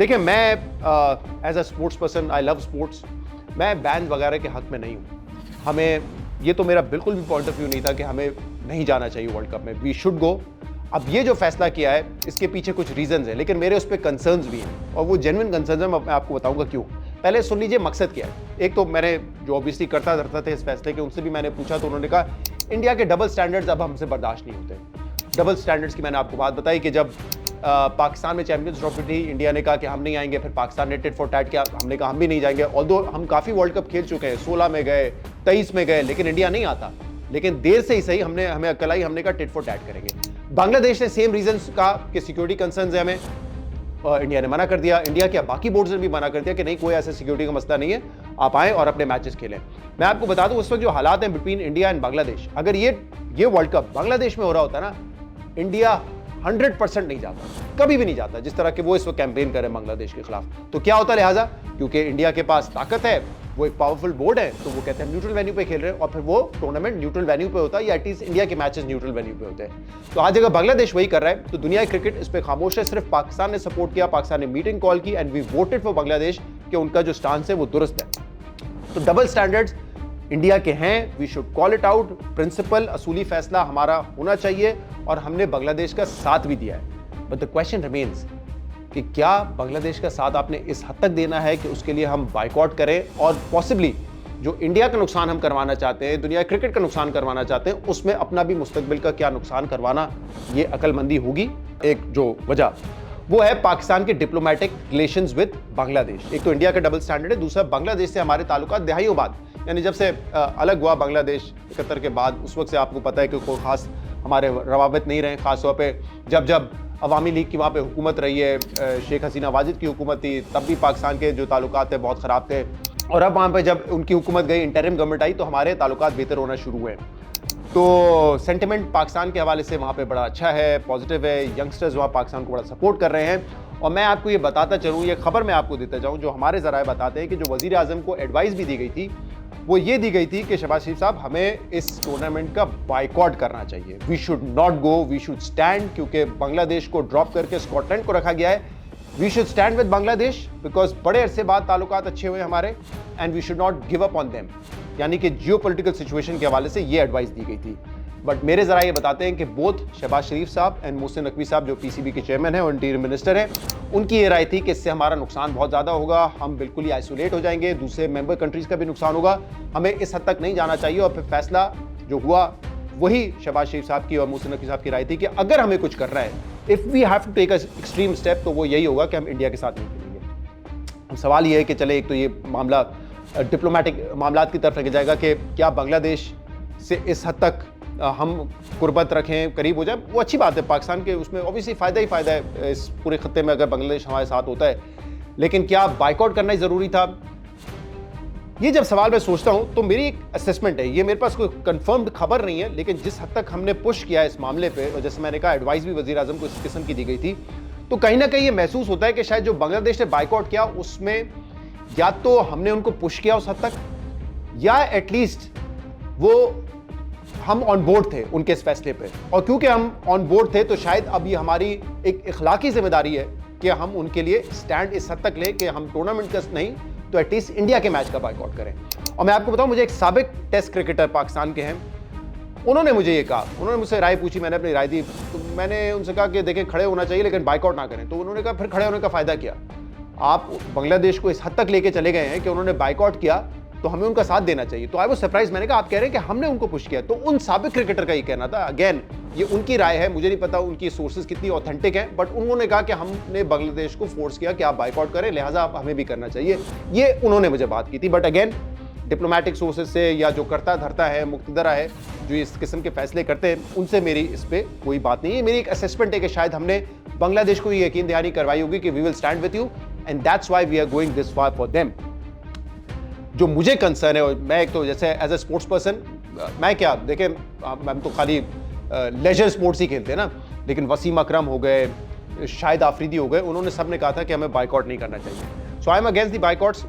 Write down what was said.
देखिए, मैं as a sports person, I love sports. मैं बैन वगैरह के हक में नहीं हूँ। हमें ये तो मेरा बिल्कुल भी पॉइंट ऑफ व्यू नहीं था कि हमें नहीं जाना चाहिए वर्ल्ड कप में, वी शुड गो। अब ये जो फैसला किया है इसके पीछे कुछ रीजंस हैं, लेकिन मेरे उस पर कंसर्न्स भी हैं और वो जेन्युइन कंसर्न्स हैं। मैं आपको बताऊंगा क्यों। पहले सुन लीजिए मकसद क्या है। एक तो मैंने जो ऑब्वियसली करता धरता थे इस फैसले के, उनसे भी मैंने पूछा तो उन्होंने कहा इंडिया के डबल स्टैंडर्ड्स अब हमसे बर्दाश्त नहीं होते। डबल स्टैंडर्ड्स की मैंने आपको बात बताई कि जब पाकिस्तान में चैंपियंस ट्रॉफी थी, इंडिया ने कहा कि हम नहीं आएंगे, फिर पाकिस्तान ने टिट फॉर टैट किया, हमने कहा हम भी नहीं जाएंगे। ऑल्दो हम काफ़ी वर्ल्ड कप खेल चुके हैं, 16 में गए, 23 में गए, लेकिन इंडिया नहीं आता। लेकिन देर से ही सही हमें अकल आई, हमने कहा टिट फॉर टैट करेंगे। बांग्लादेश ने सेम रीजंस कहा कि सिक्योरिटी कंसर्न्स है हमें, इंडिया ने मना कर दिया। इंडिया के बाकी बोर्ड्स ने भी मना कर दिया कि नहीं, कोई ऐसा सिक्योरिटी का मसला नहीं है, आप आएँ और अपने मैचेस खेलें। मैं आपको बता दूं उस वक्त जो हालात हैं बिटवीन इंडिया एंड बांग्लादेश, अगर ये वर्ल्ड कप बांग्लादेश में हो रहा होता ना, इंडिया 100% नहीं जाता, कभी भी नहीं जाता, जिस तरह के वो इस वक्त कैंपेन कर रहे हैं बांग्लादेश के खिलाफ। तो क्या होता लिहाजा, क्योंकि इंडिया के पास ताकत है, वो एक पावरफुल बोर्ड है, तो वो कहते हैं न्यूट्रल वेन्यू पे खेल रहे हैं, और फिर वो टूर्नामेंट न्यूट्रल वेन्यू पे होता है, या एटलीस्ट इंडिया के मैचेस न्यूट्रल वेन्यू पे होते हैं। तो आज अगर बांग्लादेश वही कर रहा है तो दुनिया की क्रिकेट इस पर खामोश है। सिर्फ पाकिस्तान ने सपोर्ट किया, पाकिस्तान ने मीटिंग कॉल की and we voted for Bangladesh कि उनका जो स्टांस है वो दुरुस्त है। तो डबल स्टैंडर्ड्स इंडिया के हैं, we should call it out. Principle असूली फैसला हमारा होना चाहिए और हमने बांग्लादेश का साथ भी दिया है। बट द क्वेश्चन रिमेन्स कि क्या बांग्लादेश का साथ आपने इस हद तक देना है कि उसके लिए हम बाइकआउट करें और पॉसिबली जो इंडिया का नुकसान हम करवाना चाहते हैं, दुनिया क्रिकेट का नुकसान करवाना चाहते हैं, उसमें अपना भी मुस्तकबिल का क्या नुकसान करवाना, ये अकलमंदी होगी। एक जो वजह वो है पाकिस्तान के डिप्लोमेटिक रिलेशंस विद बांग्लादेश। एक तो इंडिया का डबल स्टैंडर्ड है, दूसरा बांग्लादेश से हमारे ताल्लुकात दहाइयों बाद, यानी जब से अलग हुआ बांग्लादेश 71 के बाद, उस वक्त से आपको पता है कि कोई खास हमारे रवाबित नहीं रहे। खासतौर पर जब अवामी लीग की वहाँ पे हुकूमत रही है, शेख हसीना वाजिद की हुकूमत थी, तब भी पाकिस्तान के जो ताल्लुकात थे बहुत ख़राब थे। और अब वहाँ पे जब उनकी हुकूमत गई, इंटरिम गवर्नमेंट आई, तो हमारे ताल्लुकात बेहतर होना शुरू हुए। तो सेंटिमेंट पाकिस्तान के हवाले से वहाँ पे बड़ा अच्छा है, पॉजिटिव है। यंगस्टर्स वहाँ पाकिस्तान को बड़ा सपोर्ट कर रहे हैं। और मैं आपको ये बताता चलूँ, ये खबर मैं आपको देता जाऊँ, जो हमारे ज़राए बताते हैं कि जो वज़ीर आज़म को एडवाइस भी दी गई थी, वो ये दी गई थी कि शहबाज शरीफ साहब, हमें इस टूर्नामेंट का बाइकआउट करना चाहिए, we should not go, we should stand, क्योंकि बांग्लादेश को ड्रॉप करके स्कॉटलैंड को रखा गया है। We should stand with Bangladesh because बड़े अरसे बाद ताल्लुकात अच्छे हुए हमारे, and we should not give up on them. यानी कि जियोपॉलिटिकल सिचुएशन के हवाले से ये एडवाइस दी गई थी। बट मेरे ज़रा ये बताते हैं कि बोथ शहबाज शरीफ साहब एंड मोहसिन नकवी साहब, जो पीसीबी के चेयरमैन हैं और इंटीरियर मिनिस्टर हैं, उनकी ये राय थी कि इससे हमारा नुकसान बहुत ज़्यादा होगा, हम बिल्कुल ही आइसोलेट हो जाएंगे, दूसरे मेंबर कंट्रीज़ का भी नुकसान होगा, हमें इस हद तक नहीं जाना चाहिए। और फिर फैसला जो हुआ वही शहबाज शरीफ साहब की और मोहसिन नकवी साहब की राय थी कि अगर हमें कुछ करना है, if we have to take a extreme step, तो वो यही होगा कि हम इंडिया के साथ नहीं खेलेंगे। अब सवाल ये है कि चले, एक तो ये मामला डिप्लोमेटिक मामला की तरफ लेके जाएगा कि क्या बांग्लादेश से इस हद तक हम कुर्बत रखें, करीब हो जाए, वो अच्छी बात है। पाकिस्तान के उसमें ऑब्वियसली फ़ायदा ही फ़ायदा है इस पूरे खत्ते में अगर बांग्लादेश हमारे साथ होता है। लेकिन क्या बाइकआउट करना ही ज़रूरी था? ये जब सवाल मैं सोचता हूँ तो मेरी एक असेसमेंट है, ये मेरे पास कोई कंफर्म्ड खबर नहीं है, लेकिन जिस हद तक हमने पुश किया इस मामले पे, और जैसे मैंने कहा एडवाइस भी वज़ीर आज़म को इस किस्म की दी गई थी, तो कहीं ना कहीं ये महसूस होता है कि शायद जो बांग्लादेश ने बाइकआउट किया उसमें या तो हमने उनको पुश किया उस हद तक, या एटलीस्ट वो हम ऑन बोर्ड थे उनके इस फैसले पे। और क्योंकि हम ऑन बोर्ड थे तो शायद अब ये हमारी एक इखलाकी जिम्मेदारी है कि हम उनके लिए स्टैंड इस हद तक लें कि हम टूर्नामेंट का नहीं तो एटलीस्ट इंडिया के मैच का बाइकआउट करें। और मैं आपको बताऊं, मुझे एक साबिक टेस्ट क्रिकेटर पाकिस्तान के हैं, उन्होंने मुझे ये कहा, उन्होंने मुझसे राय पूछी, मैंने अपनी राय दी, तो मैंने उनसे कहा कि देखें खड़े होना चाहिए लेकिन बाइकआउट ना करें। तो उन्होंने कहा फिर खड़े होने का फ़ायदा क्या? आप बांग्लादेश को इस हद तक लेके चले गए हैं कि उन्होंने बाइकआउट किया, तो हमें उनका साथ देना चाहिए। तो आई वाज सरप्राइज, मैंने कहा आप कह रहे हैं कि हमने उनको पुश किया? तो उन साबिक क्रिकेटर का ही कहना था। अगेन ये उनकी राय है, मुझे नहीं पता उनकी सोर्सेज कितनी ऑथेंटिक हैं, बट उन्होंने कहा कि हमने बांग्लादेश को फोर्स किया कि आप बाइकआउट करें, लिहाजा आप हमें भी करना चाहिए। ये उन्होंने मुझे बात की थी। बट अगेन डिप्लोमेटिक सोर्सेज से या जो करता धरता है, मुक्तदरा है, जो इस किस्म के फैसले करते हैं, उनसे मेरी इस पर कोई बात नहीं है। मेरी एक असेसमेंट है कि शायद हमने बांग्लादेश को ये यकीन दहानी करवाई होगी कि we will stand with you and that's why we are going this far for them. जो मुझे कंसर्न है, और मैं एक तो जैसे एज ए स्पोर्ट्स पर्सन, मैं क्या देखें, हम तो खाली लेजर स्पोर्ट्स ही खेलते हैं ना, लेकिन वसीम अकरम हो गए, शाहिद आफरीदी हो गए, उन्होंने सब ने कहा था कि हमें बाइकआउट नहीं करना चाहिए। सो आई एम अगेंस्ट द बाइकआउट्स।